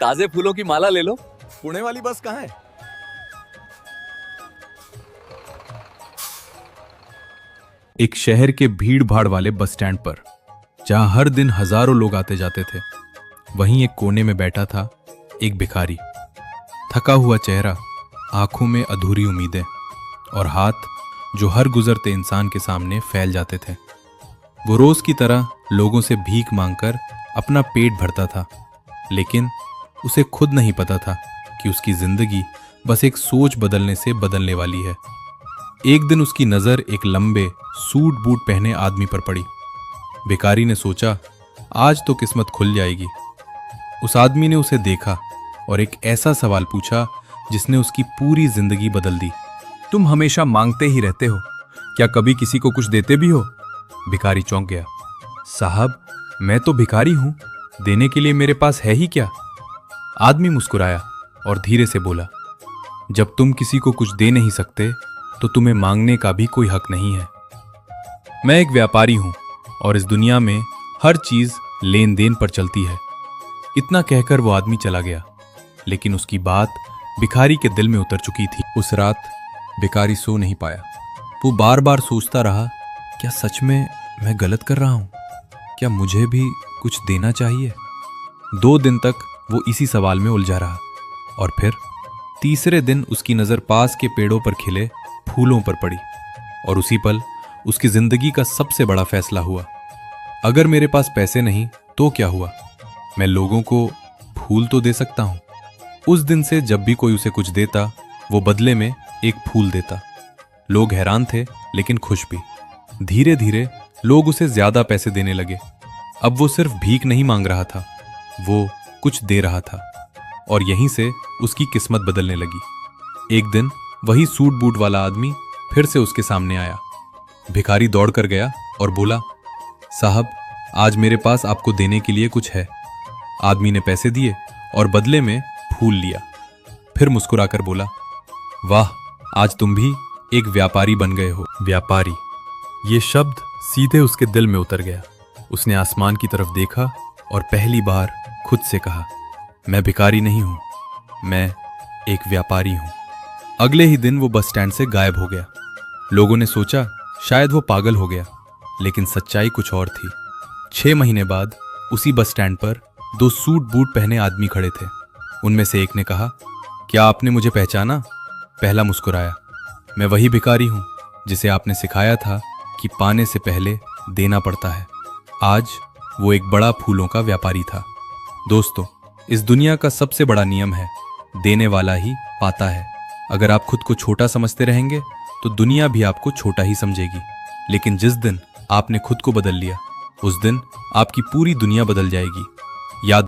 ताजे फूलों की माला ले लो। पुणे वाली बस कहाँ है? एक शहर के भीड़ भाड़ वाले बस स्टैंड पर, जहां हर दिन हजारों लोग आते जाते थे, वहीं एक कोने में बैठा था एक भिखारी। थका हुआ चेहरा, आंखों में अधूरी उम्मीदें और हाथ जो हर गुजरते इंसान के सामने फैल जाते थे। वो रोज की तरह लोगों से भीख मांगकर अपना पेट भरता था, लेकिन उसे खुद नहीं पता था कि उसकी जिंदगी बस एक सोच बदलने से बदलने वाली है। एक दिन उसकी नजर एक लंबे सूट बूट पहने आदमी पर पड़ी। भिखारी ने सोचा, आज तो किस्मत खुल जाएगी। उस आदमी ने उसे देखा और एक ऐसा सवाल पूछा जिसने उसकी पूरी जिंदगी बदल दी। तुम हमेशा मांगते ही रहते हो, क्या कभी किसी को कुछ देते भी हो? भिखारी चौंक गया। साहब, मैं तो भिखारी हूं, देने के लिए मेरे पास है ही क्या? आदमी मुस्कुराया और धीरे से बोला, जब तुम किसी को कुछ दे नहीं सकते तो तुम्हें मांगने का भी कोई हक नहीं है। मैं एक व्यापारी हूं और इस दुनिया में हर चीज लेन देन पर चलती है। इतना कहकर वो आदमी चला गया, लेकिन उसकी बात भिखारी के दिल में उतर चुकी थी। उस रात भिखारी सो नहीं पाया। वो बार बार सोचता रहा, क्या सच में मैं गलत कर रहा हूं? क्या मुझे भी कुछ देना चाहिए? 2 दिन तक वो इसी सवाल में उलझा रहा और फिर तीसरे दिन उसकी नजर पास के पेड़ों पर खिले फूलों पर पड़ी और उसी पल उसकी जिंदगी का सबसे बड़ा फैसला हुआ। अगर मेरे पास पैसे नहीं तो क्या हुआ, मैं लोगों को फूल तो दे सकता हूं। उस दिन से जब भी कोई उसे कुछ देता, वो बदले में एक फूल देता। लोग हैरान थे लेकिन खुश भी। धीरे धीरे लोग उसे ज्यादा पैसे देने लगे। अब वो सिर्फ भीख नहीं मांग रहा था, वो कुछ दे रहा था और यहीं से उसकी किस्मत बदलने लगी। एक दिन वही सूट बूट वाला आदमी फिर से उसके सामने आया। भिखारी दौड़ कर गया और बोला, साहब, आज मेरे पास आपको देने के लिए कुछ है। आदमी ने पैसे दिए और बदले में फूल लिया। फिर मुस्कुराकर बोला, वाह, आज तुम भी एक व्यापारी बन गए हो। व्यापारी, ये शब्द सीधे उसके दिल में उतर गया। उसने आसमान की तरफ देखा और पहली बार खुद से कहा, मैं भिखारी नहीं हूं, मैं एक व्यापारी हूं। अगले ही दिन वो बस स्टैंड से गायब हो गया। लोगों ने सोचा शायद वो पागल हो गया, लेकिन सच्चाई कुछ और थी। 6 महीने बाद उसी बस स्टैंड पर 2 सूट बूट पहने आदमी खड़े थे। उनमें से एक ने कहा, क्या आपने मुझे पहचाना? पहला मुस्कुराया, मैं वही भिखारी हूं जिसे आपने सिखाया था कि पाने से पहले देना पड़ता है। आज वो एक बड़ा फूलों का व्यापारी था। दोस्तों, इस दुनिया का सबसे बड़ा नियम है, देने वाला ही पाता है। अगर आप खुद को छोटा समझते रहेंगे तो दुनिया भी आपको छोटा ही समझेगी, लेकिन जिस दिन आपने खुद को बदल लिया, उस दिन आपकी पूरी दुनिया बदल जाएगी। याद